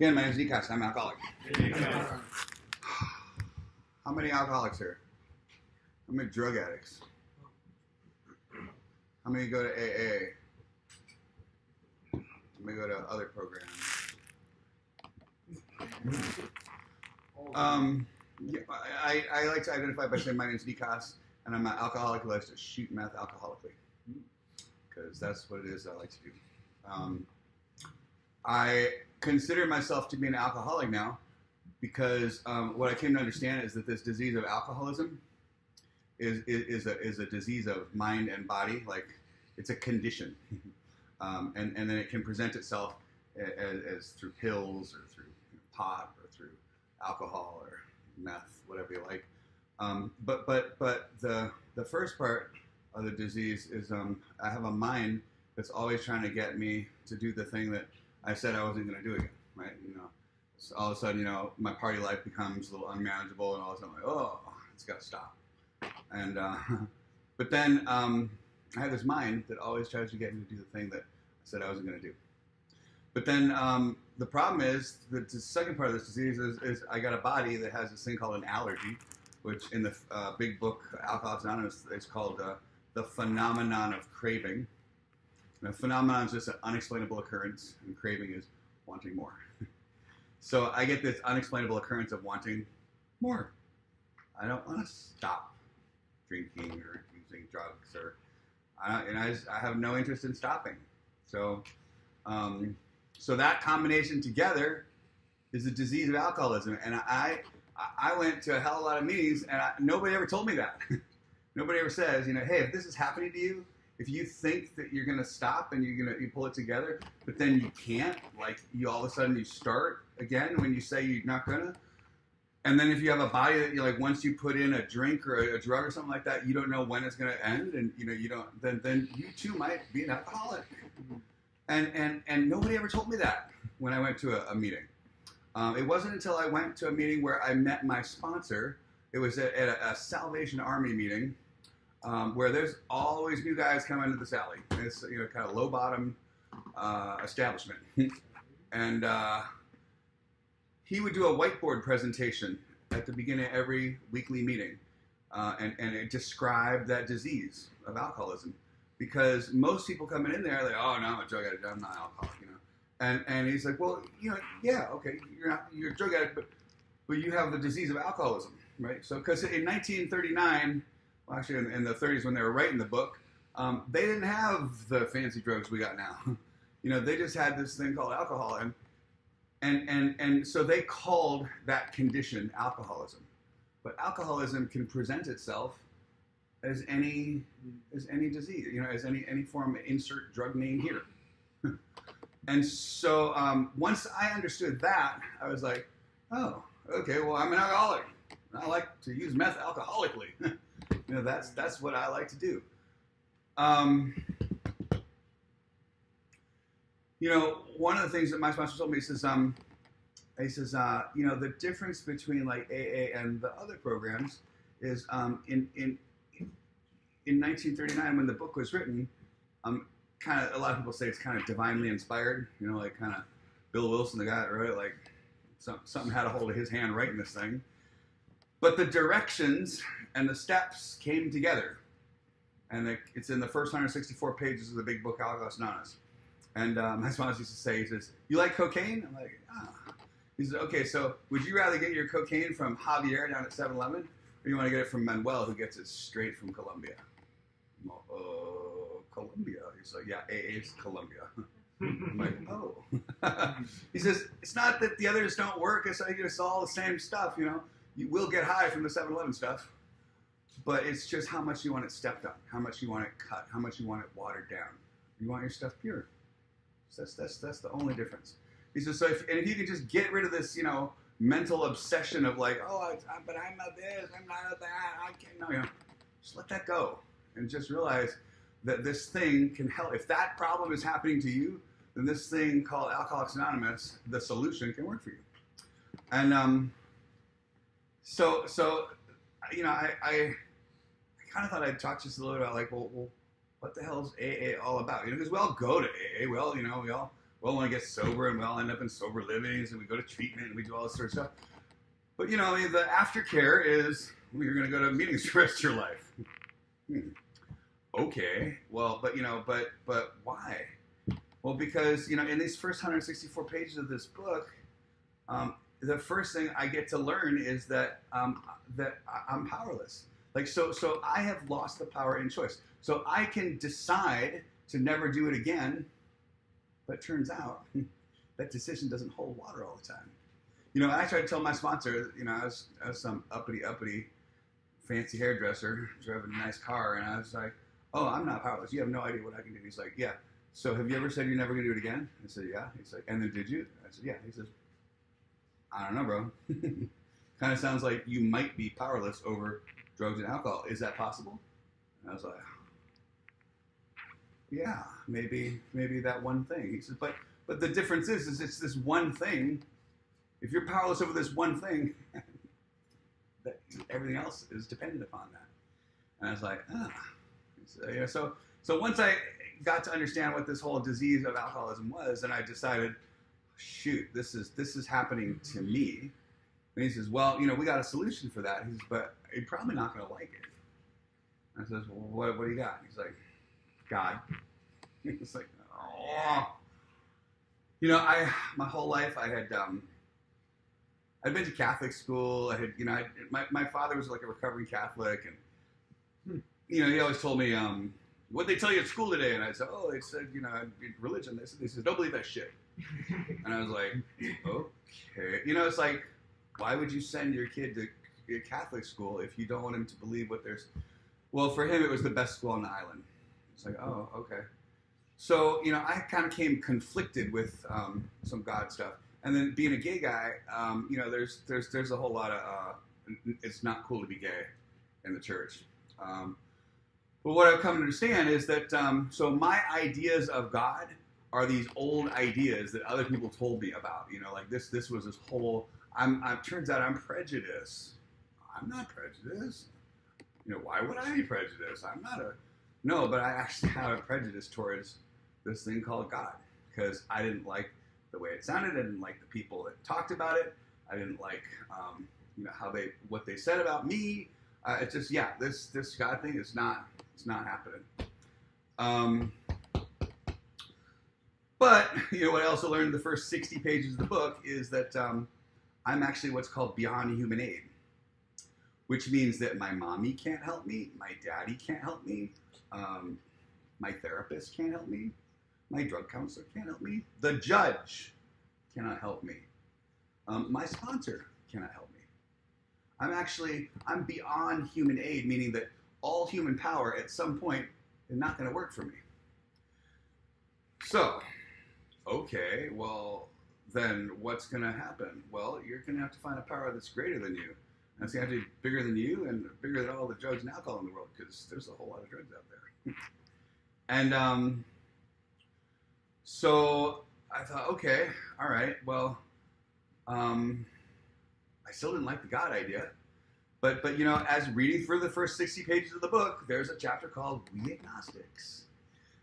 Again, my name is Nikas. I'm an alcoholic. How many alcoholics here? How many drug addicts? How many go to AA? How many go to other programs? Yeah, I like to identify by saying my name is Nikas, and I'm an alcoholic who likes to shoot meth alcoholically, because that's what it is I like to do. I consider myself to be an alcoholic now because what I came to understand is that this disease of alcoholism is a disease of mind and body. Like, it's a condition, and then it can present itself as through pills or through pot or through alcohol or meth, whatever you like. But the first part of the disease is I have a mind that's always trying to get me to do the thing that I said I wasn't going to do again, right? So all of a sudden, my party life becomes a little unmanageable, and all of a sudden, I'm like, oh, it's got to stop. And but then I have this mind that always tries to get me to do the thing that I said I wasn't going to do. But then the problem is, the second part of this disease is I got a body that has this thing called an allergy, which in the big book, Alcoholics Anonymous, it's called the phenomenon of craving. And a phenomenon is just an unexplainable occurrence, and craving is wanting more. So I get this unexplainable occurrence of wanting more. I don't want to stop drinking or using drugs, I have no interest in stopping. So so that combination together is the disease of alcoholism. And I went to a hell of a lot of meetings, and nobody ever told me that. Nobody ever says, hey, if this is happening to you, if you think that you're going to stop and you pull it together, but then you can't, like you all of a sudden you start again when you say you're not going to. And then if you have a body that you're like, once you put in a drink or a drug or something like that, you don't know when it's going to end, and you don't, then you too might be an alcoholic. And nobody ever told me that when I went to a meeting. It wasn't until I went to a meeting where I met my sponsor. It was at a Salvation Army meeting, where there's always new guys coming into this alley. It's kind of low bottom establishment, and he would do a whiteboard presentation at the beginning of every weekly meeting, and it described that disease of alcoholism. Because most people coming in there, like, oh no, I'm a drug addict, I'm not an alcoholic, and he's like, well, yeah, okay, you're a drug addict, but you have the disease of alcoholism, right? So, because in 1939, well, actually in the 30s when they were writing the book, they didn't have the fancy drugs we got now. They just had this thing called alcohol, and so they called that condition alcoholism. But alcoholism can present itself as any disease, as any form, insert drug name here. And so once I understood that, I was like, oh, okay, well, I'm an alcoholic. I like to use meth alcoholically. That's what I like to do. One of the things that my sponsor told me, he says, the difference between like AA and the other programs is in 1939, when the book was written, kind of a lot of people say it's kind of divinely inspired. Like kind of Bill Wilson, the guy that wrote it, like something had a hold of his hand writing this thing. But the directions and the steps came together, and it's in the first 164 pages of the big book, Alcoholics Anonymous. And my sponsor used to say, he says, "You like cocaine?" I'm like, ah. He said, "Okay, so would you rather get your cocaine from Javier down at 7-Eleven, or you want to get it from Manuel, who gets it straight from Colombia?" Colombia. He's like, yeah, AA's Colombia. I'm like, oh. He says, it's not that the others don't work. It's all the same stuff, You will get high from the 7-Eleven stuff, but it's just how much you want it stepped on, how much you want it cut, how much you want it watered down. You want your stuff pure. So that's the only difference. He says, so if you can just get rid of this, mental obsession of like, oh, but I'm not this, I'm not that, I can't, no, just let that go. And just realize that this thing can help. If that problem is happening to you, then this thing called Alcoholics Anonymous, the solution, can work for you. And so I kind of thought I'd talk just a little about like, well, what the hell is AA all about? Because we all go to AA. We all well, when I get sober and we all end up in sober livings and we go to treatment and we do all this sort of stuff. But, you know, the aftercare is you're going to go to meetings for the rest of your life. Okay, well, but, you know, but why? Well, because, you know, in these first 164 pages of this book, the first thing I get to learn is that I'm powerless. Like, so I have lost the power in choice. So I can decide to never do it again, but it turns out that decision doesn't hold water all the time. You know, I tried to tell my sponsor, you know, I was some uppity, fancy hairdresser driving a nice car, and I was like, oh, I'm not powerless. You have no idea what I can do. He's like, yeah. So have you ever said you're never going to do it again? I said, yeah. He's like, and then did you? I said, yeah. He says, I don't know, bro. Kind of sounds like you might be powerless over drugs and alcohol. Is that possible? And I was like, yeah, maybe that one thing. He said, but the difference is it's this one thing. If you're powerless over this one thing, that everything else is dependent upon that. And I was like, So, you know, so once I got to understand what this whole disease of alcoholism was, and I decided, shoot, this is happening to me. And he says, well, you know, we got a solution for that. He says, but you're probably not going to like it. And I says, well, what do you got? He's like, God. It's like, oh. You know, my whole life I had I'd been to Catholic school. I had, you know, my father was like a recovering Catholic, and you know, he always told me, what'd they tell you at school today? And I said, oh, they said, you know, religion. They said, don't believe that shit. And I was like, okay. You know, it's like, why would you send your kid to a Catholic school if you don't want him to believe what there's... Well, for him, it was the best school on the island. It's like, oh, okay. So, you know, I kind of came conflicted with some God stuff. And then being a gay guy, you know, there's a whole lot of, it's not cool to be gay in the church. But what I've come to understand is that, so my ideas of God are these old ideas that other people told me about. You know, like this was this whole, turns out I'm prejudiced. I'm not prejudiced. You know, why would I be prejudiced? I'm not no, but I actually have a prejudice towards this thing called God, because I didn't like the way it sounded. I didn't like the people that talked about it. I didn't like, you know, what they said about me. It's just, yeah, this God thing is it's not happening. But, you know, what I also learned in the first 60 pages of the book is that I'm actually what's called beyond human aid, which means that my mommy can't help me, my daddy can't help me, my therapist can't help me, my drug counselor can't help me, the judge cannot help me, my sponsor cannot help me. I'm beyond human aid, meaning that all human power at some point is not going to work for me. So, okay, well, then what's going to happen? Well, you're going to have to find a power that's greater than you. And it's going to have to be bigger than you and bigger than all the drugs and alcohol in the world, because there's a whole lot of drugs out there. And so I thought, okay, all right, well, I still didn't like the God idea. But you know, as reading through the first 60 pages of the book, there's a chapter called We Agnostics.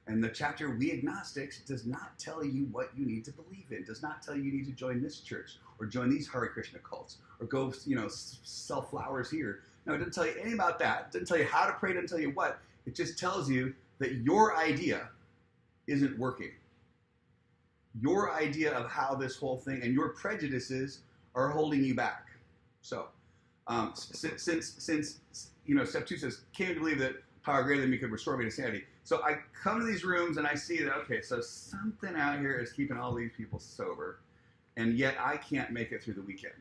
And the chapter We Agnostics does not tell you what you need to believe in, does not tell you need to join this church or join these Hare Krishna cults or go, you know, sell flowers here. No, it doesn't tell you anything about that. It doesn't tell you how to pray, it doesn't tell you what. It just tells you that your idea isn't working. Your idea of how this whole thing and your prejudices are holding you back. So, since you know, step 2 says, came to believe that power greater than me could restore me to sanity. So I come to these rooms and I see that, okay, so something out here is keeping all these people sober, and yet I can't make it through the weekend.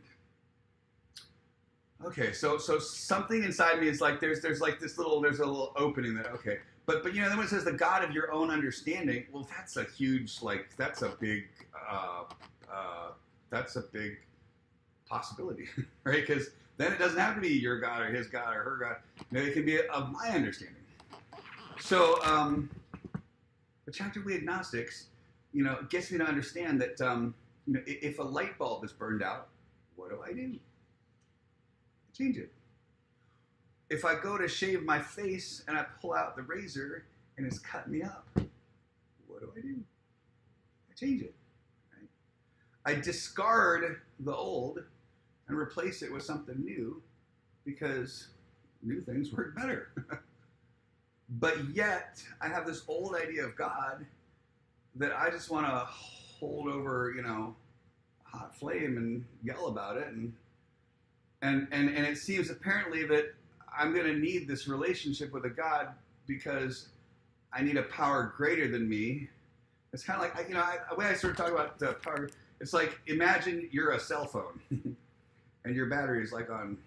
Okay, so something inside me is like, there's a little opening that, okay, but you know, then when it says the God of your own understanding, well, that's a huge, like, that's a big possibility, right? Because then it doesn't have to be your God or his God or her God. You know, it can be of my understanding. So the chapter We Agnostics, you know, gets me to understand that, you know, if a light bulb is burned out, what do I do? Change it. If I go to shave my face and I pull out the razor and it's cutting me up, what do? I change it. I discard the old and replace it with something new because new things work better. But yet, I have this old idea of God that I just want to hold over, a hot flame and yell about it. And it seems apparently that I'm going to need this relationship with a God because I need a power greater than me. It's kind of like, the way I sort of talk about power, it's like, imagine you're a cell phone and your battery is like on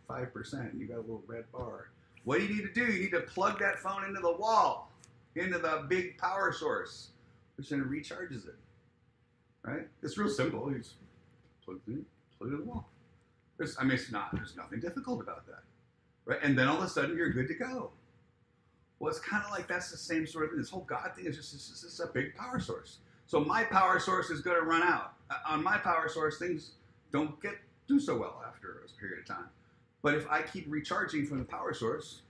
5%. And you got a little red bar. What do you need to do? You need to plug that phone into the wall, into the big power source, which then recharges it, right? It's real simple. You just plug it in the wall. There's nothing difficult about that, right? And then all of a sudden you're good to go. Well, it's kind of like that's the same sort of thing. This whole God thing is just a big power source. So my power source is going to run out. On my power source, things don't do so well after a period of time. But if I keep recharging from the power source,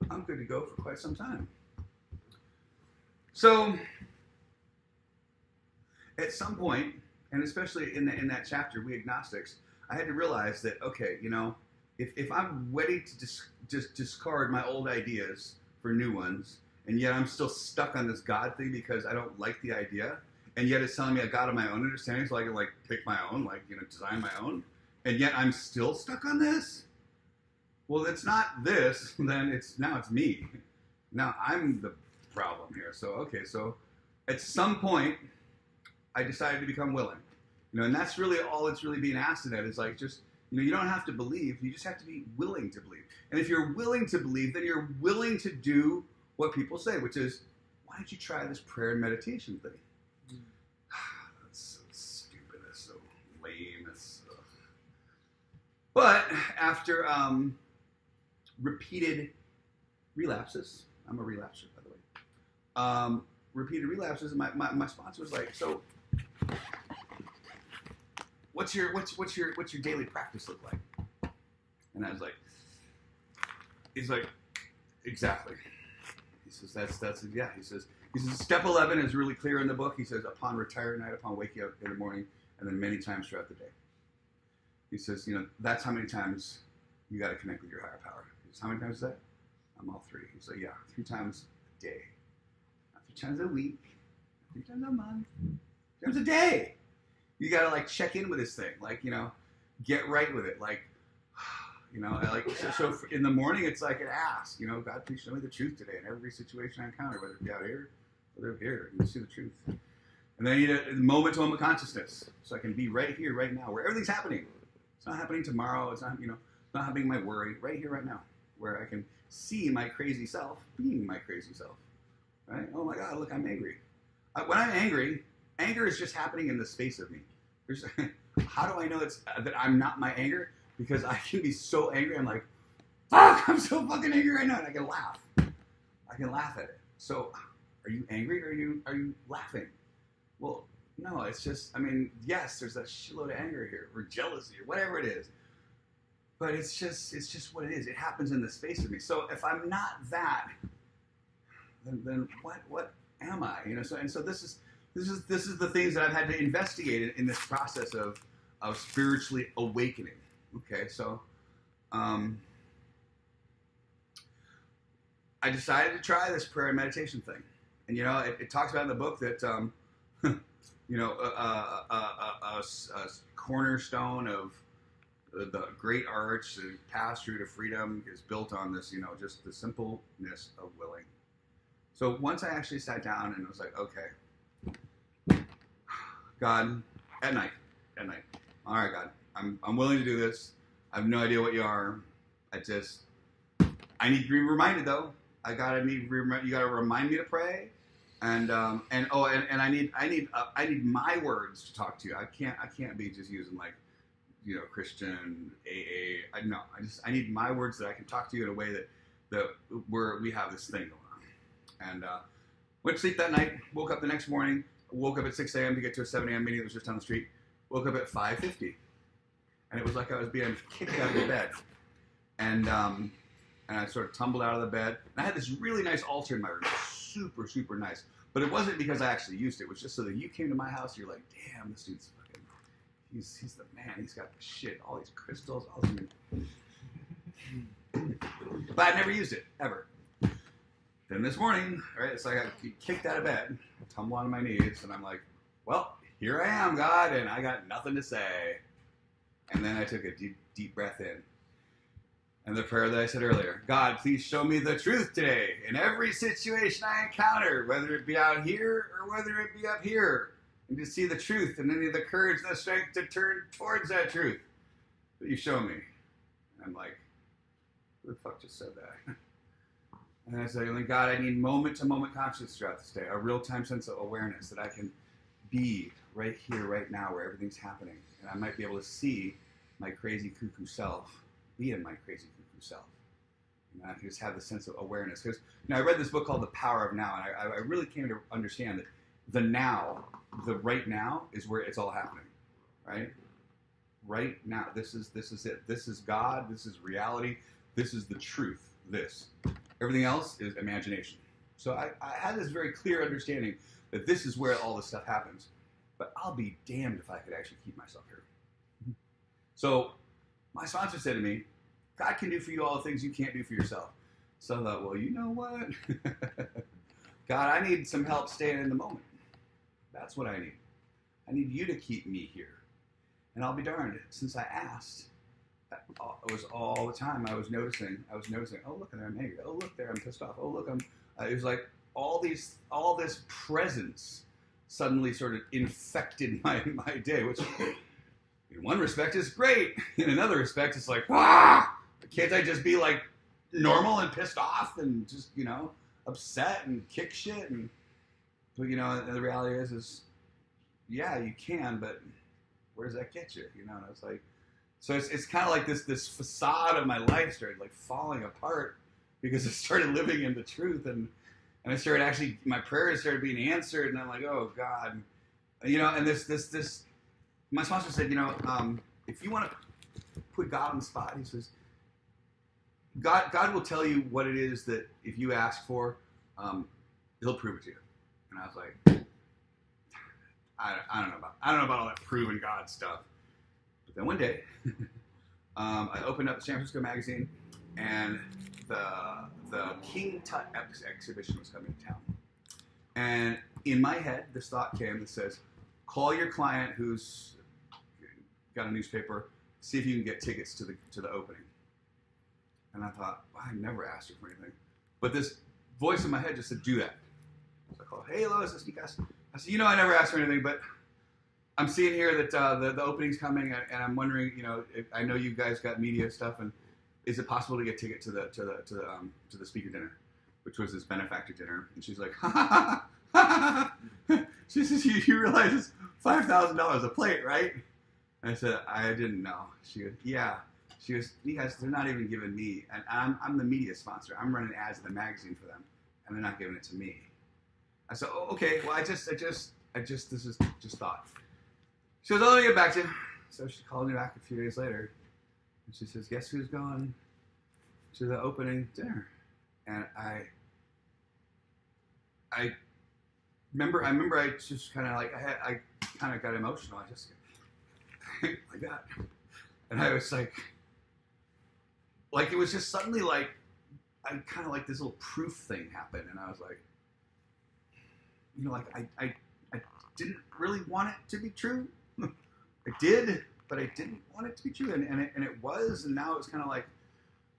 I'm good to go for quite some time. So at some point, and especially in that chapter, we agnostics, I had to realize that, okay, if I'm ready to just discard my old ideas for new ones, and yet I'm still stuck on this God thing because I don't like the idea, and yet it's telling me a God of my own understanding, so I can pick my own, design my own, and yet I'm still stuck on this. Well, it's not this, then now it's me. Now I'm the problem here. So at some point, I decided to become willing. And that's really all it's really being asked in that is you don't have to believe, you just have to be willing to believe. And if you're willing to believe, then you're willing to do what people say, which is, why don't you try this prayer and meditation thing? That's so stupid, that's so lame, But after repeated relapses, I'm a relapser, by the way, repeated relapses, my sponsor was like, so what's your daily practice look like? And I was like, he's like, exactly. He says, that's yeah. He says, step 11 is really clear in the book. He says, upon retiring at night, upon waking up in the morning, and then many times throughout the day. He says, that's how many times you got to connect with your higher power. He says, how many times is that? I'm all 3. He's like, yeah, 3 times a day. Not 3 times a week, 3 times a month, 3 times a day. You got to check in with this thing, get right with it. So in the morning, it's like an ask, God, please show me the truth today in every situation I encounter, whether it be out here, whether it's here, and see the truth. And then I need a moment-to-moment consciousness, so I can be right here, right now, where everything's happening. It's not happening tomorrow. It's not, not happening my worry. Right here, right now, where I can see my crazy self being my crazy self. Right? Oh my God, look, I'm angry. When I'm angry, anger is just happening in the space of me. How do I know that I'm not my anger? Because I can be so angry. I'm like, fuck, I'm so fucking angry right now, and I can laugh. I can laugh at it. So, are you angry or are you laughing? Well, no, it's just, yes, there's a shitload of anger here, or jealousy, or whatever it is. But it's just what it is. It happens in the space of me. So if I'm not that, then what am I? So this is the things that I've had to investigate in this process of spiritually awakening. Okay, so I decided to try this prayer and meditation thing, and it talks about in the book that a cornerstone of the great arch, the path through to freedom, is built on this, just the simpleness of willing. So once I actually sat down and was like, okay, God, at night, all right, God, I'm willing to do this. I have no idea what you are. I need to be reminded though. You gotta remind me to pray, and I need my words to talk to you. I can't be just using Christian AA. I need my words that I can talk to you in a way that we have this thing going on. And went to sleep that night. Woke up the next morning. Woke up at 6 a.m. to get to a 7 a.m. meeting that was just down the street. Woke up at 5:50, and it was like I was being kicked out of the bed. And I sort of tumbled out of the bed. And I had this really nice altar in my room, super, super nice. But it wasn't because I actually used it. It was just so that you came to my house, you're like, damn, this dude's fucking He's the man. He's got the shit, all these crystals, all these. But I never used it ever. Then this morning, right? It's like I kicked out of bed, tumble onto my knees, and I'm like, well, here I am, God, and I got nothing to say. And then I took a deep breath in. And the prayer that I said earlier, God, please show me the truth today in every situation I encounter, whether it be out here or whether it be up here. And to see the truth and then the courage and the strength to turn towards that truth that you show me. And I'm like, who the fuck just said that? And I said, only God, I need moment-to-moment consciousness throughout this day, a real-time sense of awareness that I can be right here, right now, where everything's happening. And I might be able to see my crazy cuckoo self, be in my crazy cuckoo self. And I can just have the sense of awareness. Because I read this book called The Power of Now, and I really came to understand that the now, the right now, is where it's all happening, right? Right now, this is it. This is God. This is reality. This is the truth. This. Everything else is imagination. So I had this very clear understanding that this is where all this stuff happens. But I'll be damned if I could actually keep myself here. So my sponsor said to me, God can do for you all the things you can't do for yourself. So I thought, well, you know what? God, I need some help staying in the moment. That's what I need. I need you to keep me here. And I'll be darned, since I asked, it was all the time I was noticing, oh, look, there I'm angry. Oh, look, there I'm pissed off. Oh, look, it was like all this presence suddenly sort of infected my day, which in one respect is great. In another respect, it's like, can't I just be like normal and pissed off and just, upset and kick shit? But, the reality is, yeah, you can, but where does that get you? And I was like, so it's kind of like this facade of my life started like falling apart because I started living in the truth, and I started actually, my prayers started being answered, and I'm like, oh God, and this, my sponsor said, if you want to put God on the spot, he says, God will tell you what it is that if you ask for, he'll prove it to you. And I was like, I don't know about all that proving God stuff. But then one day, I opened up the San Francisco magazine, and the King Tut exhibition was coming to town. And in my head, this thought came that says, call your client who's got a newspaper, see if you can get tickets to the opening. And I thought, well, I never asked her for anything. But this voice in my head just said, do that. So I called, hey, Lois, it's Nikas. I said, I never asked for anything, but I'm seeing here that the opening's coming, and I'm wondering, if, I know you guys got media stuff, and is it possible to get ticket to the speaker dinner, which was this benefactor dinner? And she's like, ha ha ha. She says, you realize it's $5,000 a plate, right? And I said, I didn't know. She goes, yeah. She goes, you guys, they're not even giving me, and I'm the media sponsor. I'm running ads in the magazine for them, and they're not giving it to me. I said, oh, okay. Well, this is just thought. She goes, oh, I'll get back to you. So she called me back a few days later, and she says, guess who's going to the opening dinner? And I remember I just kind of like, I kind of got emotional. I just like that. And I was like it was just suddenly like, I kind of like this little proof thing happened. And I was like, I didn't really want it to be true. I did, but I didn't want it to be true. And it was, and now it's kind of like,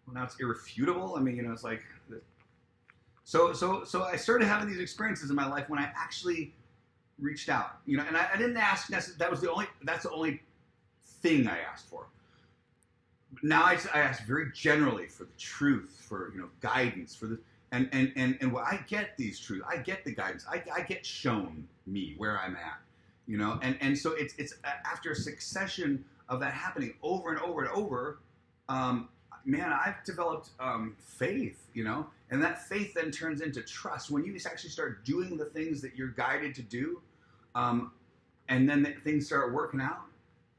well, now it's irrefutable. I mean, it's like, so I started having these experiences in my life when I actually reached out, and I didn't ask necessarily, that's the only thing I asked for. Now I ask very generally for the truth, for, guidance, for the, and well, I get these truths, I get the guidance, I get shown me where I'm at, and so it's after a succession of that happening over and over and over, man, I've developed faith, and that faith then turns into trust. When you actually start doing the things that you're guided to do, and then things start working out,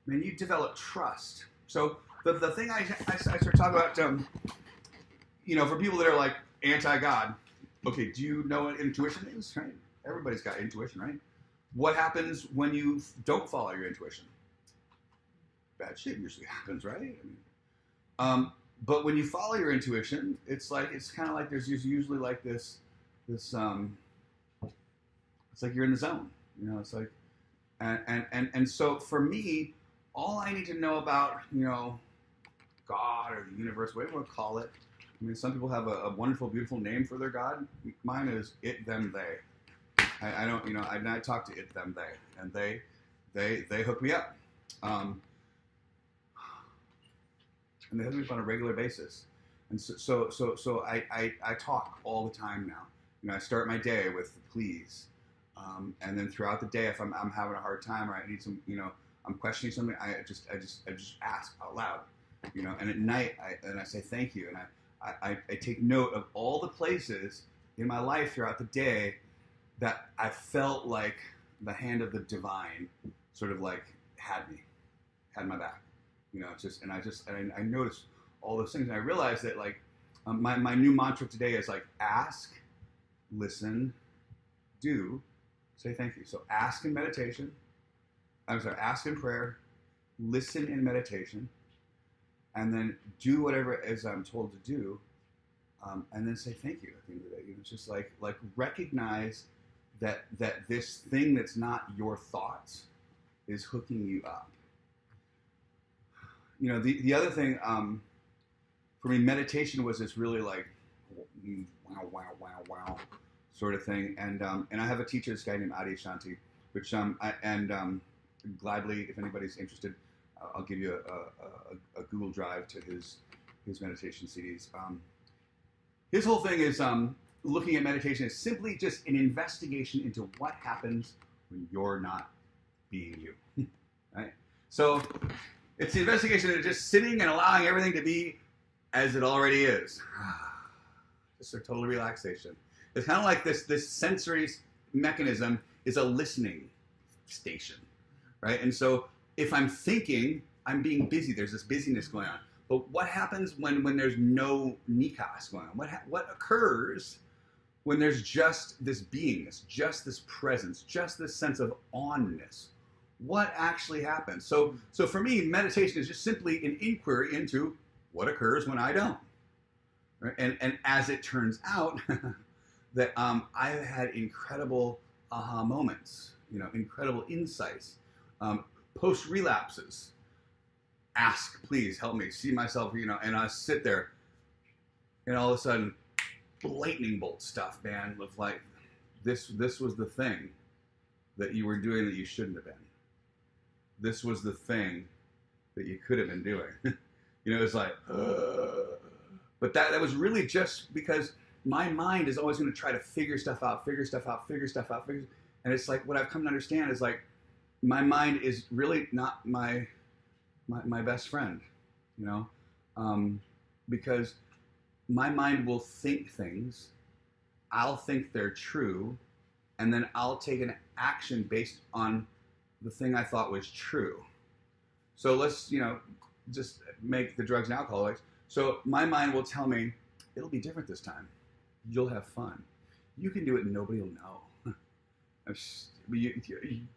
man, you develop trust. So the thing I start talking about, for people that are like anti-God, okay, do you know what intuition is, right? Everybody's got intuition, right? What happens when you don't follow your intuition? bad shit usually happens, right? I mean, but when you follow your intuition, it's kind of like there's usually like this, it's like you're in the zone, you know. It's like, and so for me, all I need to know about, you know, God or the universe, whatever you want to call it. I mean, some people have a wonderful, beautiful name for their God. Mine is it, them, they. I don't, you know, I talk to it, them, they, and they hook me up. And they hook me up on a regular basis. And so I talk all the time now. You know, I start my day with please. And then throughout the day, if I'm having a hard time or I need some, you know, I'm questioning something, I just ask out loud, you know. And at night, I say thank you, and I take note of all the places in my life throughout the day that I felt like the hand of the divine sort of like had my back, you know. I noticed all those things, and I realized that like my new mantra today is like ask, listen, do, say thank you. So ask in meditation. Ask in prayer, listen in meditation, and then do whatever it is I'm told to do, and then say thank you at the end of the day. You know, it's just like recognize that this thing that's not your thoughts is hooking you up. You know, the other thing for me, meditation was this really like wow sort of thing, and I have a teacher, this guy named addict, which gladly, if anybody's interested, I'll give you a Google Drive to his meditation CDs. His whole thing is looking at meditation as simply just an investigation into what happens when you're not being you. Right? So it's the investigation of just sitting and allowing everything to be as it already is. Just a total relaxation. It's kind of like this sensory mechanism is a listening station. Right? And so if I'm thinking, I'm being busy. There's this busyness going on. But what happens when there's no nikas going on? What occurs when there's just this beingness, just this presence, just this sense of onness? What actually happens? So for me, meditation is just simply an inquiry into what occurs when I don't. Right? And as it turns out, that I've had incredible aha moments, you know, incredible insights. Post relapses, ask, please help me see myself, you know, and I sit there, and all of a sudden, lightning bolt stuff, man, of like, this was the thing that you were doing that you shouldn't have been. This was the thing that you could have been doing. You know, it's like, but that was really just because my mind is always going to try to figure stuff out, and it's like what I've come to understand is like, my mind is really not my best friend, you know, because my mind will think things, I'll think they're true, and then I'll take an action based on the thing I thought was true. So let's, you know, just make the drugs and alcohol. So my mind will tell me, it'll be different this time. You'll have fun. You can do it and nobody will know. You'll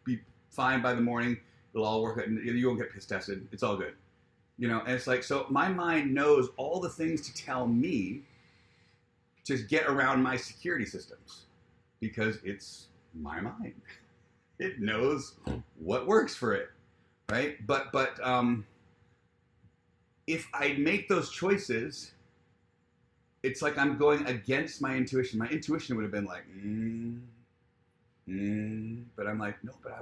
be fine by the morning. It'll all work out. You won't get piss tested. It's all good. You know, and it's like, so my mind knows all the things to tell me to get around my security systems because it's my mind. It knows what works for it, right? But if I make those choices, it's like I'm going against my intuition. My intuition would have been like, but I'm like, no, but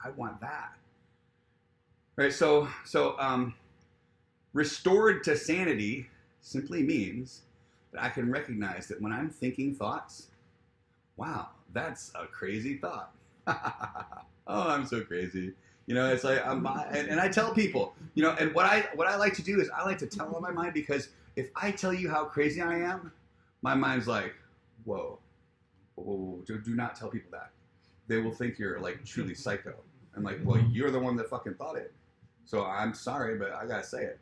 I want that. Right? So restored to sanity simply means that I can recognize that when I'm thinking thoughts, wow, that's a crazy thought. Oh, I'm so crazy. You know, it's like, and I tell people, you know, and what I like to do is I like to tell on my mind, because if I tell you how crazy I am, my mind's like, whoa, do not tell people that. They will think you're like truly psycho. I'm like, well, you're the one that fucking thought it. So I'm sorry, but I gotta say it.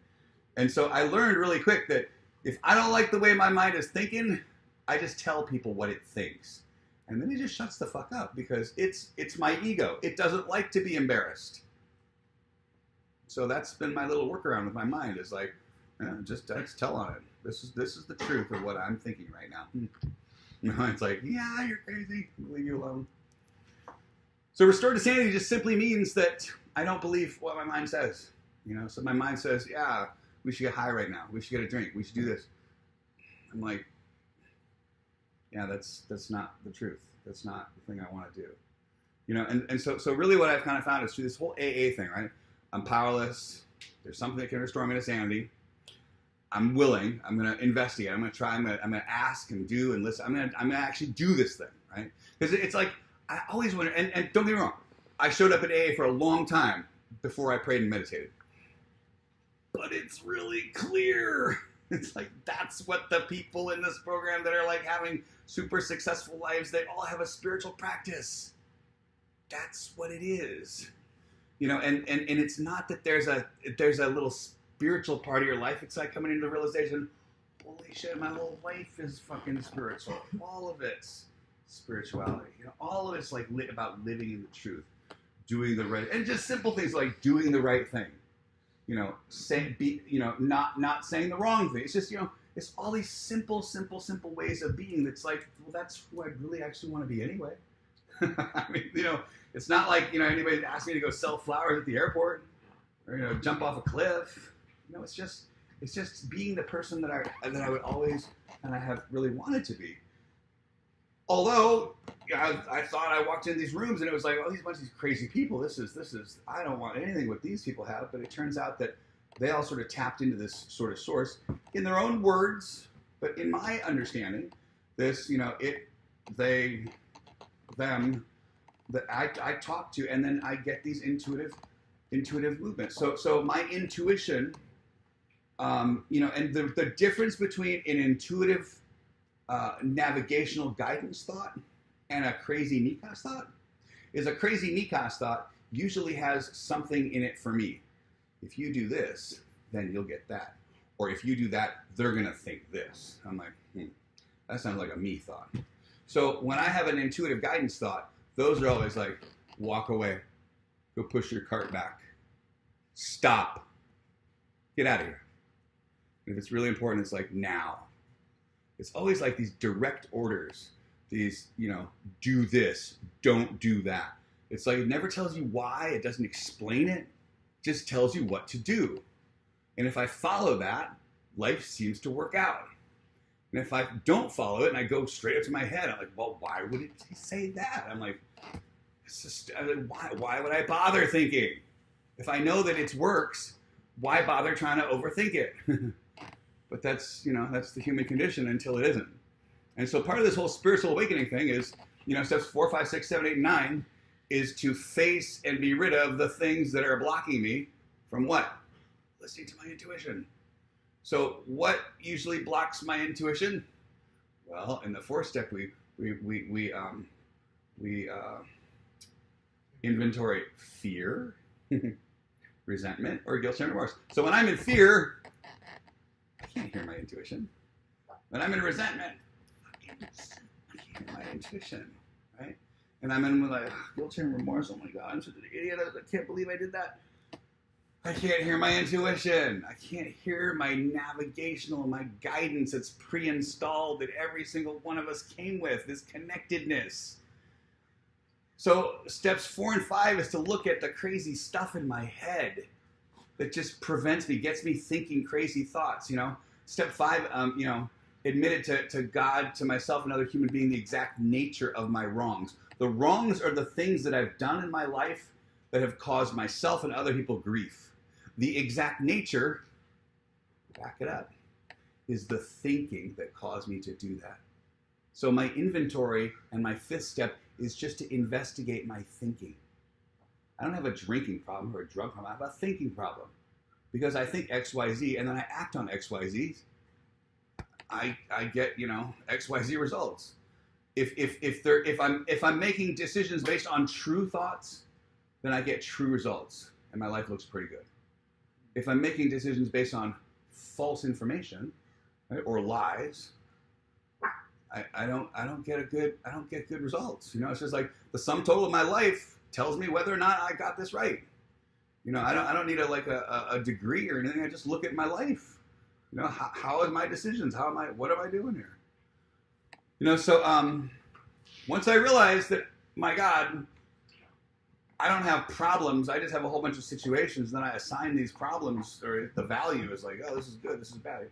And so I learned really quick that if I don't like the way my mind is thinking, I just tell people what it thinks. And then it just shuts the fuck up, because it's my ego. It doesn't like to be embarrassed. So that's been my little workaround with my mind is like, just tell on it. This is the truth of what I'm thinking right now. It's like, yeah, you're crazy. Leave you alone. So restored to sanity just simply means that I don't believe what my mind says. So my mind says, yeah, we should get high right now. We should get a drink. We should do this. I'm like, yeah, that's not the truth. That's not the thing I want to do. And so really what I've kind of found is through this whole AA thing, right? I'm powerless. There's something that can restore me to sanity. I'm willing. I'm going to investigate. I'm going to try. I'm going to ask and do and listen. I'm going to actually do this thing, right? Because it's like, I always wonder, and don't get me wrong, I showed up at AA for a long time before I prayed and meditated. But it's really clear. It's like, that's what the people in this program that are like having super successful lives, they all have a spiritual practice. That's what it is. And it's not that there's a little spiritual part of your life. It's like coming into the realization, holy shit, my whole life is fucking spiritual. All of it's spirituality. All of it's like about living in the truth, doing the right, and just simple things like doing the right thing. Not saying the wrong thing. It's just, it's all these simple ways of being that's like, well, that's who I really actually want to be anyway. I mean, it's not like, anybody asked me to go sell flowers at the airport or, jump off a cliff. It's just being the person that I would always and I have really wanted to be. Although, I thought I walked into these rooms and it was like, oh, these bunch of these crazy people. This is, I don't want anything what these people have. But it turns out that they all sort of tapped into this sort of source in their own words. But in my understanding, this, them, that I talk to, and then I get these intuitive movements. So my intuition, and the difference between an intuitive navigational guidance thought and a crazy Nikas thought is a crazy Nikas thought usually has something in it for me. If you do this, then you'll get that. Or if you do that, they're going to think this. I'm like, that sounds like a me thought. So when I have an intuitive guidance thought, those are always like, walk away, go push your cart back, stop, get out of here. And if it's really important, it's like now. It's always like these direct orders, these, do this, don't do that. It's like it never tells you why, it doesn't explain it, just tells you what to do. And if I follow that, life seems to work out. And if I don't follow it and I go straight up to my head, I'm like, well, why would it say that? I'm like, why would I bother thinking? If I know that it works, why bother trying to overthink it? But that's, that's the human condition until it isn't. And so part of this whole spiritual awakening thing is, steps 4, 5, 6, 7, 8, 9 is to face and be rid of the things that are blocking me from what? Listening to my intuition. So what usually blocks my intuition? Well, in the 4th step, we inventory fear, resentment, or guilt, shame, remorse. So when I'm in fear, I can't hear my intuition. When I'm in resentment, I can't hear my intuition, right? And I'm in like guilt, shame, remorse. Oh my God, I'm such an idiot. I can't believe I did that. I can't hear my intuition. I can't hear my navigational, my guidance that's pre-installed that every single one of us came with, this connectedness. So steps 4 and 5 is to look at the crazy stuff in my head that just prevents me, gets me thinking crazy thoughts, Step 5, admitted to God, to myself, and other human being, the exact nature of my wrongs. The wrongs are the things that I've done in my life that have caused myself and other people grief. The exact nature, back it up, is the thinking that caused me to do that. So my inventory and my 5th step is just to investigate my thinking. I don't have a drinking problem or a drug problem. I have a thinking problem. Because I think X, Y, Z, and then I act on X, Y, Z. I get, X, Y, Z results. If I'm making decisions based on true thoughts, then I get true results, and my life looks pretty good. If I'm making decisions based on false information, right, or lies, I don't get good results. It's just like the sum total of my life tells me whether or not I got this right. I don't need a degree or anything. I just look at my life. How are my decisions? What am I doing here? So once I realized that, my God, I don't have problems. I just have a whole bunch of situations. Then I assign these problems, or the value is like, oh, this is good, this is bad.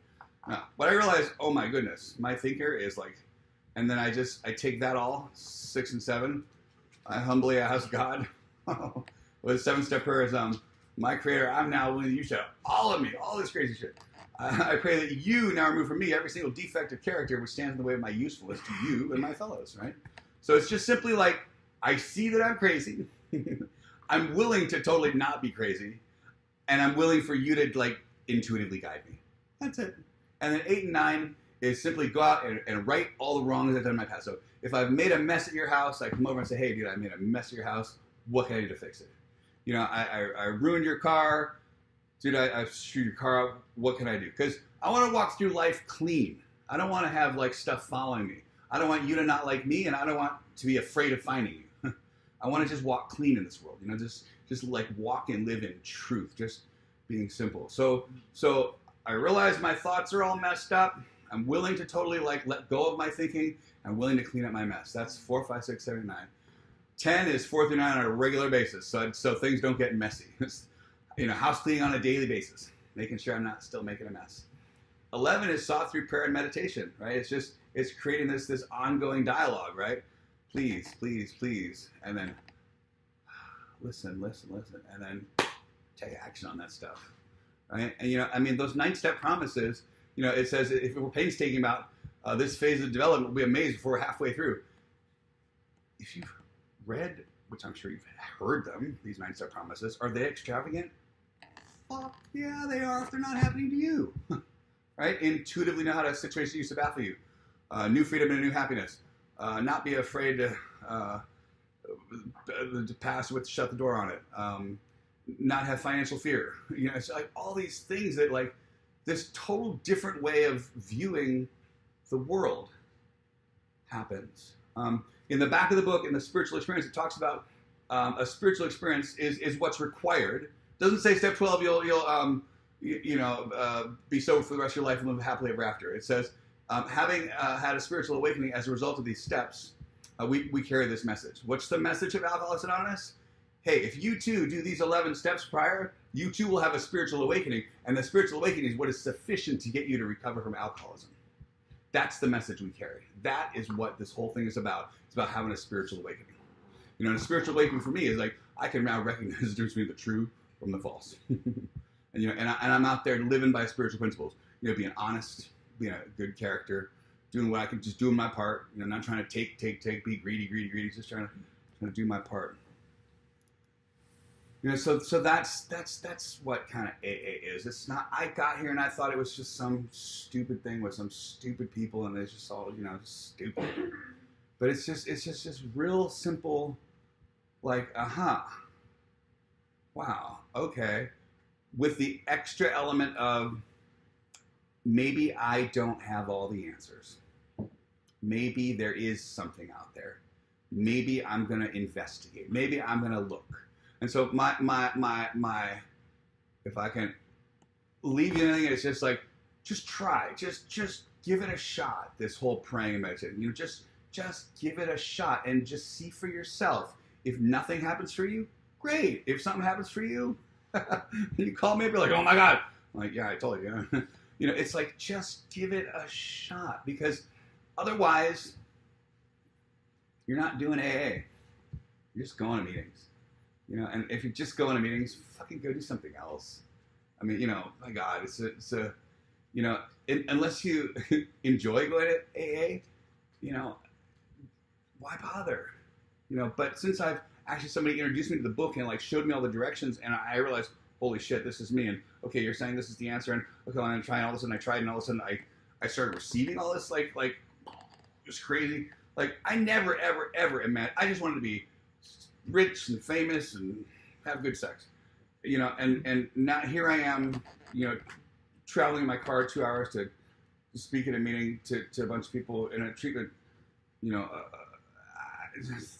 No. But I realized, oh my goodness, my thinker is like, and then I take that all, 6 and 7. I humbly ask God, with 7-step prayer is, my Creator, I'm now willing you to all of me, all this crazy shit. I pray that you now remove from me every single defect of character which stands in the way of my usefulness to you and my fellows, right? So it's just simply like, I see that I'm crazy. I'm willing to totally not be crazy. And I'm willing for you to like intuitively guide me. That's it. And then 8 and 9 is simply go out and right all the wrongs I've done in my past. So if I've made a mess at your house, I come over and say, hey, dude, I made a mess at your house. What can I do to fix it? I ruined your car. Dude, I screwed your car up. What can I do? Because I want to walk through life clean. I don't want to have like stuff following me. I don't want you to not like me, and I don't want to be afraid of finding you. I want to just walk clean in this world. Just like walk and live in truth, just being simple. So I realize my thoughts are all messed up. I'm willing to totally like let go of my thinking. I'm willing to clean up my mess. That's 4, 5, 6, 7, 9. 10 is 4 through 9 on a regular basis, so things don't get messy. House cleaning on a daily basis, making sure I'm not still making a mess. 11 is sought through prayer and meditation, right? It's creating this ongoing dialogue, right? Please, please, please, and then listen, and then take action on that stuff, right? And those 9-step promises, it says if we're painstaking about this phase of development, we'll be amazed before we're halfway through. If you've read, which I'm sure you've heard them, these 9-step promises, are they extravagant? Fuck yeah, they are if they're not happening to you. Right? Intuitively know how to situations used to baffle you. New freedom and a new happiness. Not be afraid to pass with shut the door on it. Not have financial fear. It's like all these things that like this total different way of viewing the world happens. In the back of the book, in the spiritual experience, it talks about a spiritual experience is what's required. Doesn't say step 12 you'll be sober for the rest of your life and live happily ever after. It says having had a spiritual awakening as a result of these steps, we carry this message. What's the message of Alcoholics Anonymous? Hey, if you too do these 11 steps prior, you too will have a spiritual awakening, and the spiritual awakening is what is sufficient to get you to recover from alcoholism. That's the message we carry. That is what this whole thing is about. It's about having a spiritual awakening. And a spiritual awakening for me is like I can now recognize the difference between the true from the false. and I'm out there living by spiritual principles. Being honest, being a good character, doing what I can, just doing my part. Not trying to take, be greedy. Just trying to do my part. So that's what kind of AA is. It's not. I got here and I thought it was just some stupid thing with some stupid people, and it's just all just stupid. But it's just real simple. Like, wow, okay. With the extra element of maybe I don't have all the answers. Maybe there is something out there. Maybe I'm going to investigate. Maybe I'm going to look. And so my if I can leave you anything, it's just like, just try. Just give it a shot, this whole praying and meditating. Just give it a shot and just see for yourself. If nothing happens for you, great. If something happens for you, you call me up, you're like, oh my God. I'm like, yeah, I told you. It's like, just give it a shot, because otherwise you're not doing AA. You're just going to meetings. And if you're just going to meetings, fucking go do something else. I mean, my God, it's a unless you enjoy going to AA, why bother? But since somebody introduced me to the book and like showed me all the directions, and I realized, holy shit, this is me. And okay, you're saying this is the answer, and okay, I'm gonna try. And all of a sudden, I tried, and all of a sudden, I started receiving all this like it was crazy. Like I never ever imagined. I just wanted to be rich and famous and have good sex, And now here I am, traveling in my car 2 hours to speak at a meeting to a bunch of people in a treatment.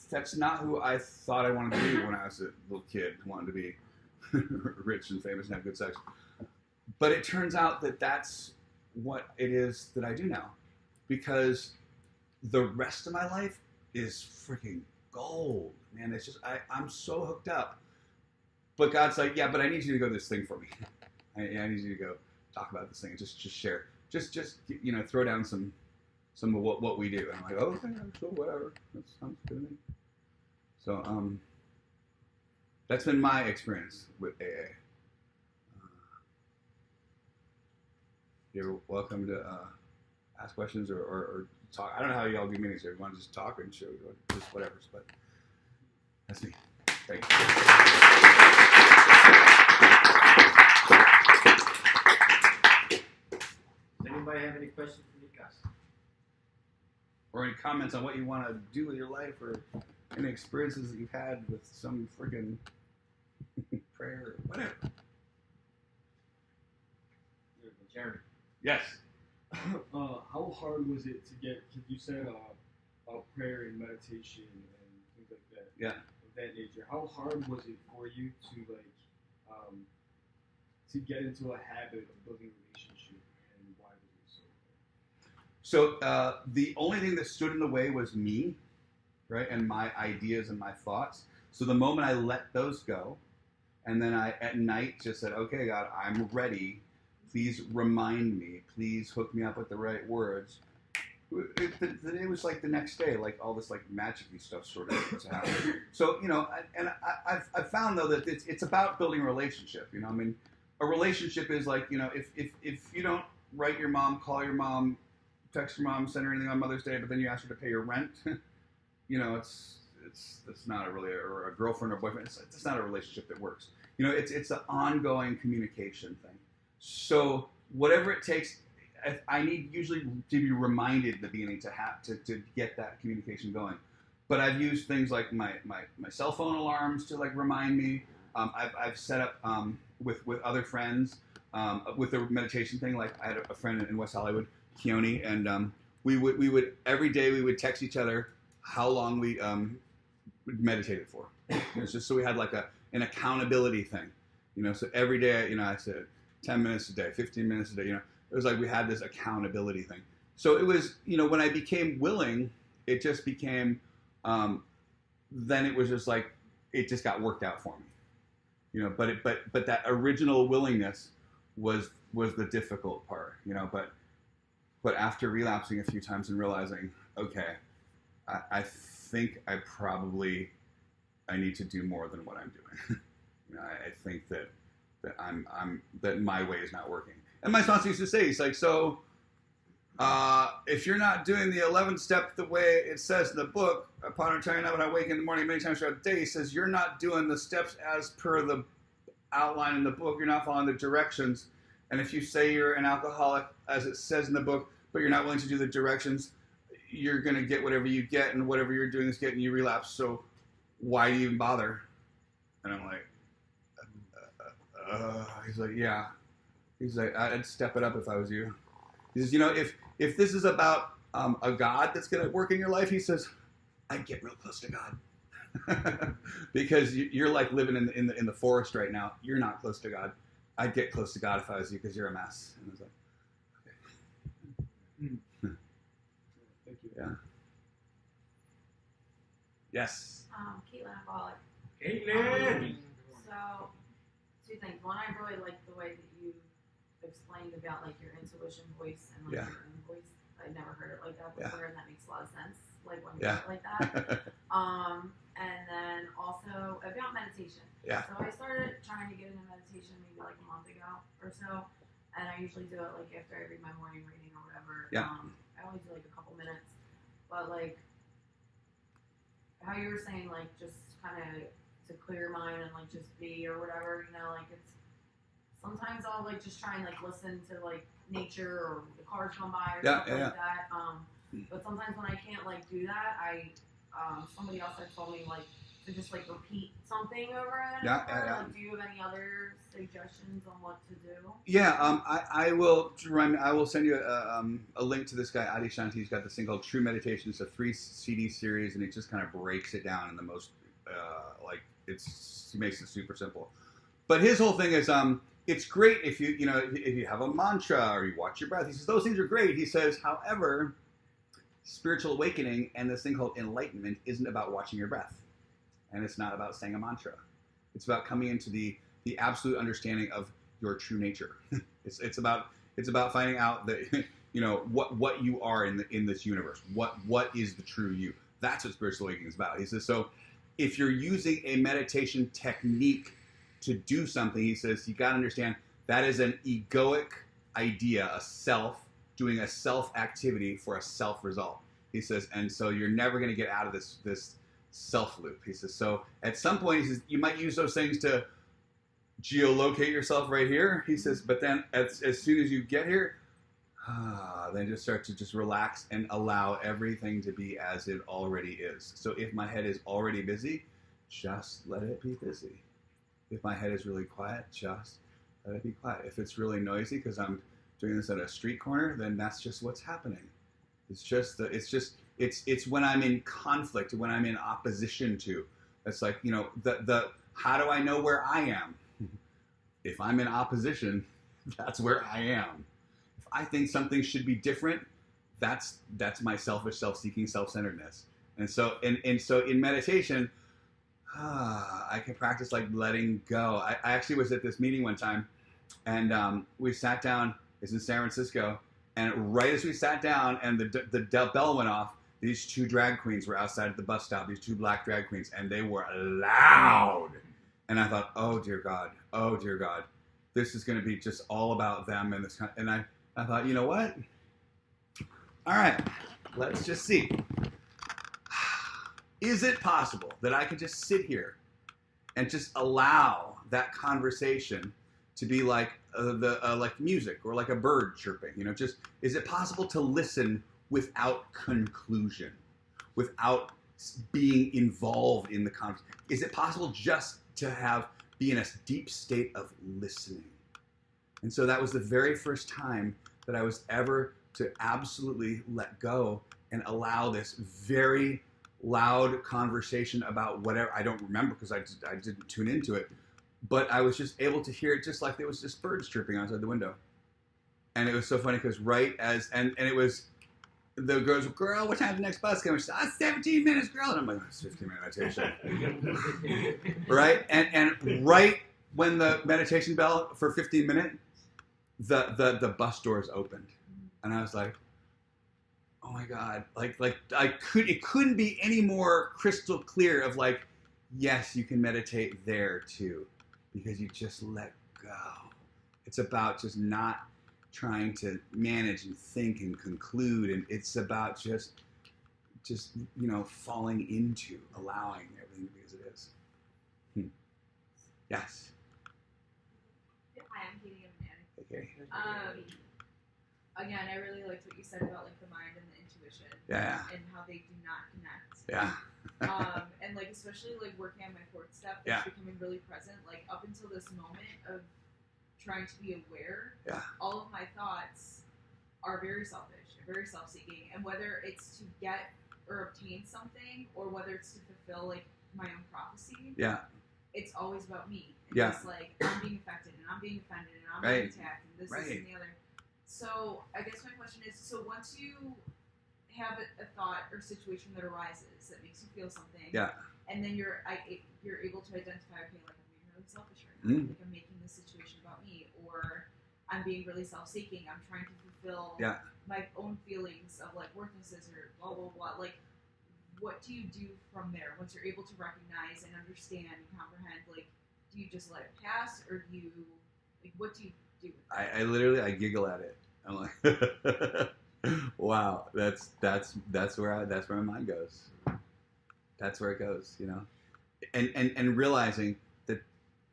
That's not who I thought I wanted to be when I was a little kid. I wanted to be rich and famous and have good sex. But it turns out that that's what it is that I do now, because the rest of my life is freaking gold, man. It's just I'm so hooked up. But God's like, yeah, but I need you to go this thing for me. I need you to go talk about this thing and just share. Just throw down some of what we do. And I'm like, oh, okay, so whatever. That sounds good to me. So that's been my experience with AA. You're welcome to ask questions or talk. I don't know how y'all do meetings. If you want to just talk and show just whatever. But that's me. Thank you. Does anybody have any questions for Nikas? Or any comments on what you want to do with your life, or any experiences that you've had with some friggin' prayer or whatever. Jeremy. Yes. How hard was it to get? Cause you said about prayer and meditation and things like that. Yeah. Of that nature. How hard was it for you to get into a habit of building a relationship, and why was it so hard? So the only thing that stood in the way was me, right, and my ideas and my thoughts. So the moment I let those go, and then I at night just said, okay, God, I'm ready. Please remind me. Please hook me up with the right words. It was like the next day, like all this like magic-y stuff sort of happened. So I've found though that it's about building a relationship. I mean, a relationship is like, if you don't write your mom, call your mom, text your mom, send her anything on Mother's Day, but then you ask her to pay your rent, it's not a really or a girlfriend or boyfriend. It's not a relationship that works. It's an ongoing communication thing. So whatever it takes, I need usually to be reminded at the beginning to get that communication going. But I've used things like my cell phone alarms to like remind me. I've set up with other friends with the meditation thing. Like I had a friend in West Hollywood, Keone, and we would every day we would text each other how long we meditated for. It's just so we had like an accountability thing. So every day, I said 10 minutes a day, 15 minutes a day. It was like we had this accountability thing. So it was, when I became willing, it just became. Then it was just like it just got worked out for me. But that original willingness was the difficult part. But after relapsing a few times and realizing, okay, I think I need to do more than what I'm doing. I think that that my way is not working. And my sponsor used to say, he's like, so if you're not doing the 11th step the way it says in the book, upon returning up when I wake in the morning many times throughout the day, he says you're not doing the steps as per the outline in the book. You're not following the directions. And if you say you're an alcoholic as it says in the book, but you're not willing to do the directions, you're going to get whatever you get, and whatever you're doing is getting you relapse. So why do you even bother? And I'm like, he's like, yeah. He's like, I'd step it up if I was you. He says, if this is about a God that's going to work in your life, he says, I'd get real close to God. Because you're like living in the forest right now. You're not close to God. I'd get close to God if I was you, because you're a mess. And I was like, okay. Thank you. Yeah. Yes. Caitlin, alcoholic. Caitlin! So, two things. One, I really like the way that you explained about like your intuition voice and like Yeah. your own voice. I'd never heard it like that Yeah. before, and that makes a lot of sense. Like when you Yeah. say it like that. And then also about meditation. Yeah. So I started trying to get into meditation maybe like a month ago or so, and I usually do it like after I read my morning reading or whatever. Yeah. I always do like a couple minutes, but like how you were saying, like just kind of to clear your mind and like just be or whatever, like it's sometimes I'll like just try and like listen to like nature or the cars going by or stuff like that. But sometimes when I can't like do that, somebody else had told me like to just like repeat something over and over. Like, do you have any other suggestions on what to do? Yeah, I will send you a link to this guy Adi Shanti. He's got this thing called True Meditation. It's a 3 CD series, and he just kind of breaks it down in the most he makes it super simple. But his whole thing is, it's great if you have a mantra or you watch your breath. He says those things are great. He says, however, spiritual awakening and this thing called enlightenment isn't about watching your breath, and it's not about saying a mantra. It's about coming into the absolute understanding of your true nature. It's about finding out that what you are in this universe. What is the true you? That's what spiritual awakening is about. He says, so if you're using a meditation technique to do something, he says, you got to understand that is an egoic idea, a self doing a self activity for a self result. He says, and so you're never going to get out of this self loop. He says, so at some point, he says, you might use those things to geolocate yourself right here. He says, but then as soon as you get here, then just start to just relax and allow everything to be as it already is. So if my head is already busy, just let it be busy. If my head is really quiet, just let it be quiet. If it's really noisy because I'm doing this at a street corner, then that's just what's happening. It's when I'm in conflict, when I'm in opposition to. It's like, the how do I know where I am? If I'm in opposition, that's where I am. If I think something should be different, that's my selfish, self-seeking, self-centeredness. And so in meditation, I can practice like letting go. I actually was at this meeting one time, and we sat down. It's in San Francisco, and right as we sat down and the bell went off, these two drag queens were outside at the bus stop. These two black drag queens, and they were loud. And I thought, oh dear God, this is going to be just all about them and this. And I thought, you know what? All right, let's just see. Is it possible that I could just sit here and just allow that conversation to be like like music or like a bird chirping? Just is it possible to listen without conclusion, without being involved in the conversation? Is it possible just to be in a deep state of listening? And so that was the very first time that I was ever to absolutely let go and allow this very loud conversation about whatever. I don't remember because I didn't tune into it, but I was just able to hear it just like there was just birds chirping outside the window. And it was so funny because and it was, the girls were, girl, what time's the next bus coming? She said, 17 minutes, girl. And I'm like, it's 15-minute meditation. Right? And right when the meditation bell for 15 minutes, the bus doors opened. And I was like, oh my God. It couldn't be any more crystal clear of like, yes, you can meditate there too. Because you just let go. It's about just not trying to manage and think and conclude, and it's about just falling into allowing everything to be as it is. Yes. Hi, I'm Katie. I'm an addict. Okay. Again, I really liked what you said about like the mind and the intuition. Yeah. And how they do not connect. Yeah. And like especially like working on my fourth step, Yeah. becoming really present. Like up until this moment of trying to be aware, Yeah. all of my thoughts are very selfish and very self-seeking. And whether it's to get or obtain something, or whether it's to fulfill like my own prophecy, Yeah. it's always about me. And Yeah. it's like I'm being affected and I'm being offended and I'm Right. being attacked and this and the other. So I guess my question is, so once you have a thought or situation that arises that makes you feel something, Yeah. and then you're able to identify, okay, like I'm being really selfish right now, like I'm making this situation about me, or I'm being really self-seeking, I'm trying to fulfill Yeah. my own feelings of like worthnesses or blah blah blah. Like, what do you do from there once you're able to recognize and understand and comprehend? Like, do you just let it pass, or do you what do you do with that? I literally giggle at it. I'm like, wow, that's where my mind goes. That's where it goes, and realizing that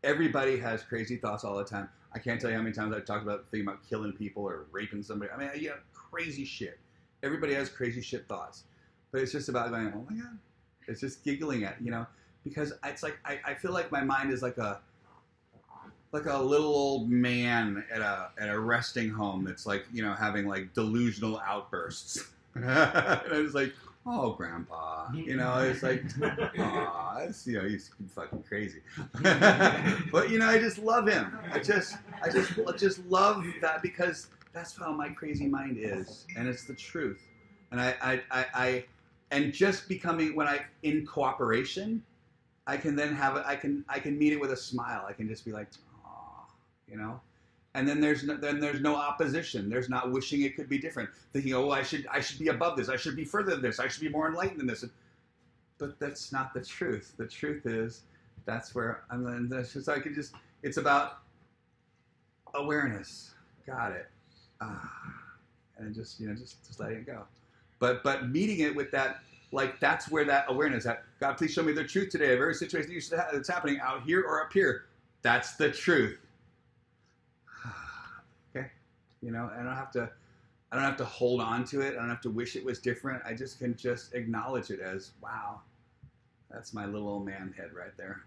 everybody has crazy thoughts all the time. I can't tell you how many times I've talked about thinking about killing people or raping somebody. I mean, crazy shit. Everybody has crazy shit thoughts, but it's just about going, oh my God, it's just giggling at, because it's like I feel like my mind is like a little old man at a resting home that's like, having like delusional outbursts. And I was like, oh, Grandpa, it's like, aw, he's fucking crazy. But I just love him. I just love that because that's how my crazy mind is, and it's the truth. And and just becoming in cooperation, I can then I can meet it with a smile. I can just be like, aw, And then there's no opposition. There's not wishing it could be different. Thinking, oh, I should be above this. I should be further than this. I should be more enlightened than this. But that's not the truth. The truth is that's where I'm. And that's just it's about awareness. Got it. And just letting it go. But meeting it with that, that's where that awareness. That God, please show me the truth today. Every situation that's happening out here or up here. That's the truth. And I don't have to hold on to it. I don't have to wish it was different. I just can acknowledge it as, wow, that's my little old man head right there.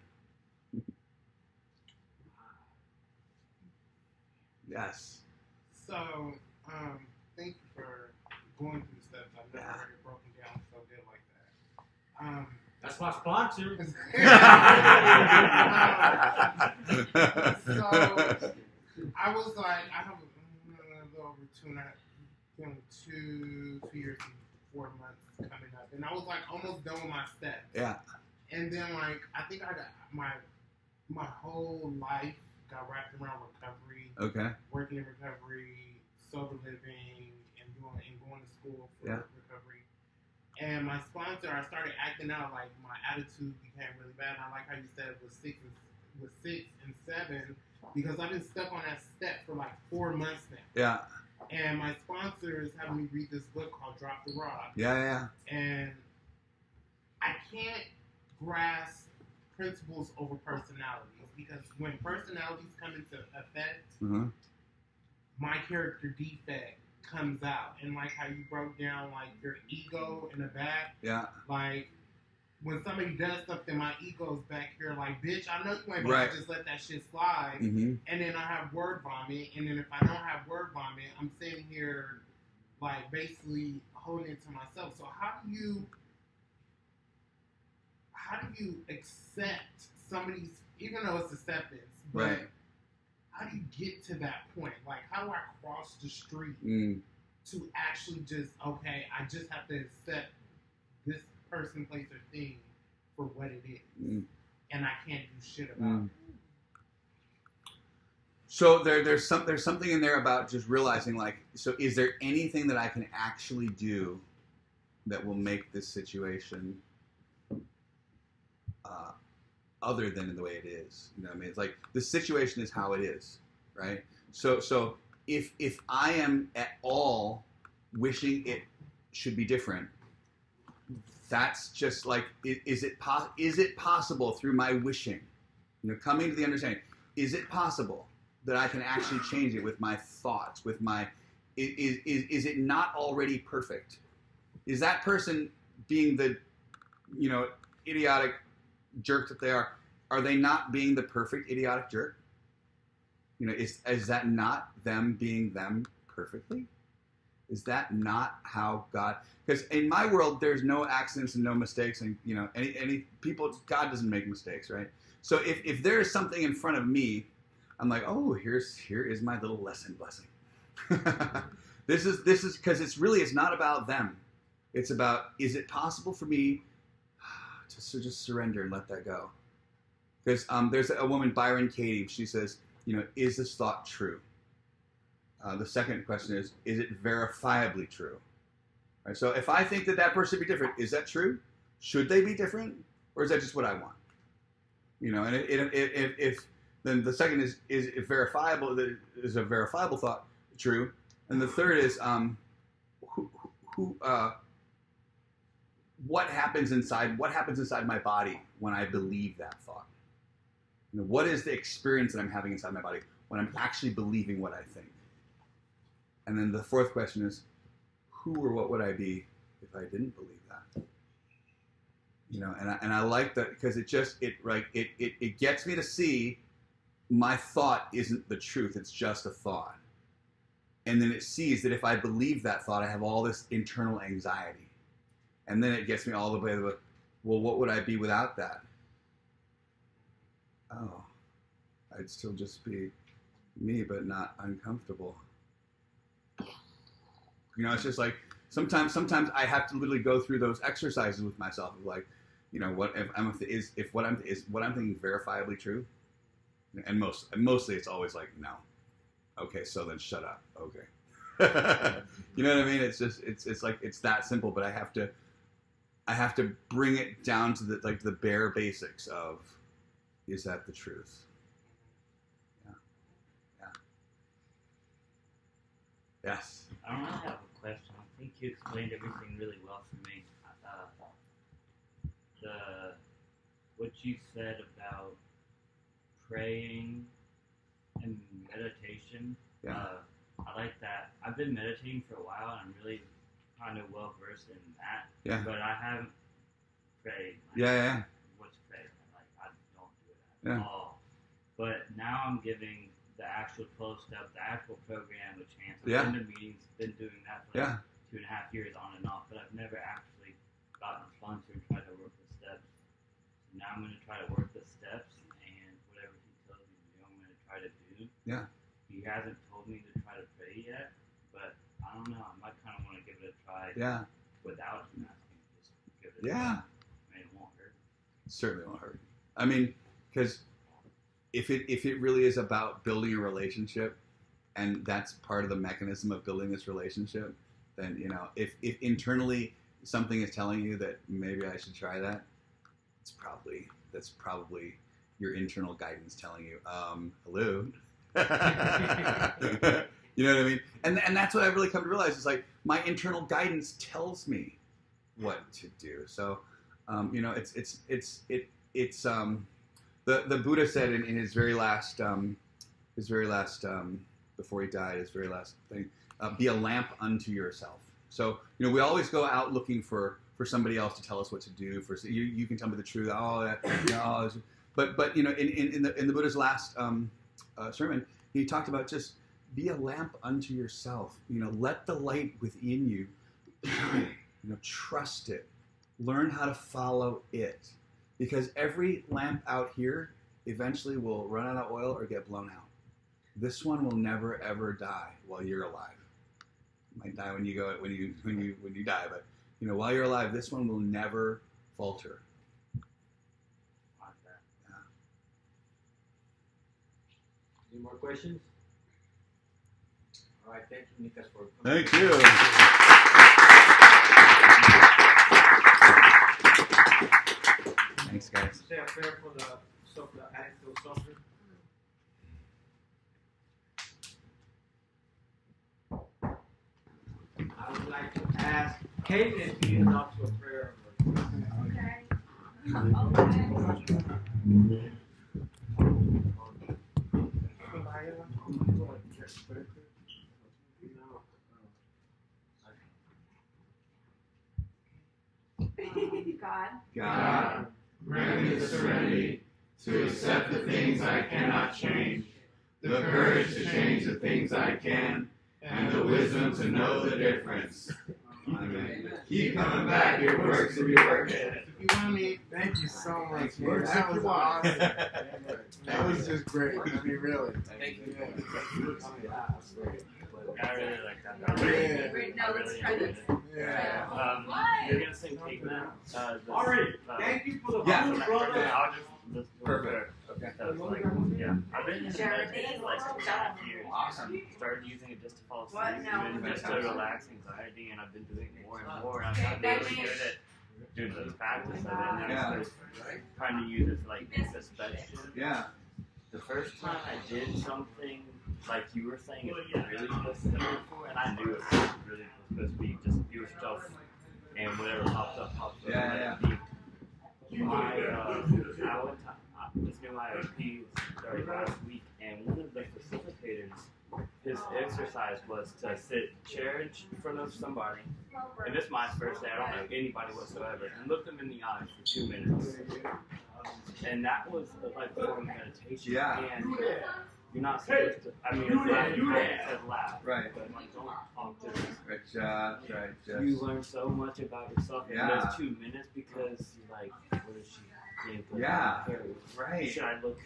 Yes. So, thank you for going through the steps. I've never heard it broken down so good like that. That's my sponsor. So, I was like, I have a little over 2 years and 4 months coming up, and I was almost done with my steps. Yeah. And then I think I got my whole life got wrapped around recovery. Okay. Working in recovery, sober living, and going to school for recovery. And my sponsor, I started acting out my attitude became really bad. And I like how you said it was 6 and 7. Because I've been stuck on that step for 4 months now. Yeah. And my sponsor is having me read this book called Drop the Rock. Yeah. And I can't grasp principles over personalities because when personalities come into effect, my character defect comes out. And how you broke down your ego in the back. Yeah. When somebody does something, my ego's back here bitch, I know you ain't about to just let that shit slide. Mm-hmm. And then I have word vomit. And then if I don't have word vomit, I'm sitting here, basically holding it to myself. So how do you accept somebody's, even though it's acceptance, but how do you get to that point? How do I cross the street to actually just, okay, I just have to accept this person, place, or thing for what it is, and I can't do shit about it. So there's something in there about just realizing so is there anything that I can actually do that will make this situation other than in the way it is? I mean, it's the situation is how it is, right? So if I am at all wishing it should be different, that's just is it possible through my wishing, coming to the understanding, is it possible that I can actually change it with my thoughts, with my, is it not already perfect? Is that person being the, idiotic jerk that they are they not being the perfect idiotic jerk? Is that not them being them perfectly? Is that not how God? Because in my world, there's no accidents and no mistakes, and any people. God doesn't make mistakes, right? So if there is something in front of me, I'm like, oh, here is my little lesson blessing. This is because it's not about them. It's about, is it possible for me to just surrender and let that go? Because there's a woman, Byron Katie. She says, is this thought true? The second question is it verifiably true? Right, so if I think that person should be different, is that true? Should they be different? Or is that just what I want? And if then the second is it verifiable, is a verifiable thought true? And the third is what happens inside my body when I believe that thought? What is the experience that I'm having inside my body when I'm actually believing what I think? And then the fourth question is, who or what would I be if I didn't believe that? And I like that because it gets me to see my thought isn't the truth, it's just a thought. And then it sees that if I believe that thought, I have all this internal anxiety. And then it gets me all the way to, well, what would I be without that? Oh, I'd still just be me, but not uncomfortable. You know, it's just like sometimes I have to literally go through those exercises with myself of like, you know, what if what I'm thinking verifiably true? And mostly it's always like, no. Okay, so then shut up. Okay. You know what I mean? It's just it's like it's that simple, but I have to bring it down to the bare basics of, is that the truth? Yeah. Yes. I don't really have a question. I think you explained everything really well for me. What you said about praying and meditation. Yeah. I like that. I've been meditating for a while, and I'm really kind of well versed in that. Yeah. But I haven't prayed. Yeah. What's prayer? Like, I don't do it at all. But now I'm giving the actual 12 step, the actual program a chance. I've been to meetings, been doing that for like 2.5 years on and off, but I've never actually gotten a sponsor and tried to work the steps. So now I'm going to try to work the steps, and whatever he tells me to do, I'm going to try to do. Yeah. He hasn't told me to try to pray yet, but I don't know. I might kind of want to give it a try without him asking. Just give it a try. I mean, it won't hurt. It certainly won't hurt. I mean, because if it really is about building a relationship, and that's part of the mechanism of building this relationship, then, you know, if internally something is telling you that maybe I should try that, that's probably your internal guidance telling you, hello. You know what I mean? And that's what I've really come to realize is like my internal guidance tells me what to do. So, you know, the Buddha said in his very last before he died, his very last thing, be a lamp unto yourself. So, you know, we always go out looking for somebody else to tell us what to do. For you can tell me the truth. But you know, in the Buddha's last sermon, he talked about just be a lamp unto yourself. You know, let the light within you shine. You know, trust it. Learn how to follow it. Because every lamp out here eventually will run out of oil or get blown out. This one will never ever die while you're alive. It might die when you die, but you know, while you're alive, this one will never falter. Like that. Yeah. Any more questions? All right, thank you, Nikas, for coming. Thank you. Thanks, guys. Say a prayer for the addict suffer. I would like to ask Caitlin to lead us up to a prayer. God, grant me the serenity to accept the things I cannot change, the courage to change the things I can, and the wisdom to know the difference. Amen. Keep coming back, your works will be working. If you want me, thank you so much, man. That was awesome. That was just great. I mean, really. Thank you. Yeah. That's great. I really like that. Yeah. Wait, now let's try this. Yeah. You're gonna sing Take That? All right, thank you for the Yeah. whole brother. I'll just Perfect. Okay. I've been in meditating like 5 years. Started using it just to fall asleep, What? No. and just to relax anxiety, and I've been doing it more and more. And I've gotten really good at doing the practice of it. And I'm trying to use it for like introspection. Yeah. The first time I did something like you were saying, it's really supposed to be for, and I knew it was really supposed to be just be yourself, and whatever pops up. Yeah. I this new IOP started last week, and one of the facilitators, his exercise was to sit chair in front of somebody, and this is my first day, I don't know anybody whatsoever, and look them in the eyes for 2 minutes. And that was like a form of meditation. Yeah. And you're not supposed to. I mean, it's not to laugh. Right. But like, don't talk to them. Right, just. You learn so much about yourself in Yeah. those 2 minutes because you're like, what does she think? What Yeah. does she care? Right. Should I look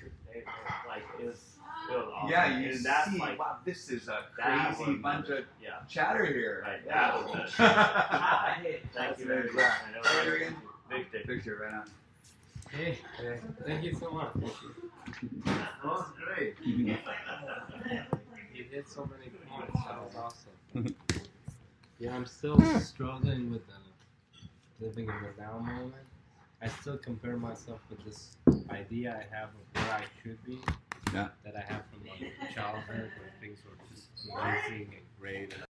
like it was awesome. Yeah, you and that's see, like, wow, this is a that crazy was bunch of yeah. chatter here. Right. Yeah. That was Thank Thank you very very much. much. I know Say that it again. Victor. Picture right now. Hey, thank you so much. That was great. You hit so many points. That was awesome. Yeah, I'm still struggling with living in the now moment. I still compare myself with this idea I have of where I should be. Yeah. That I have from my childhood where things were just amazing and great and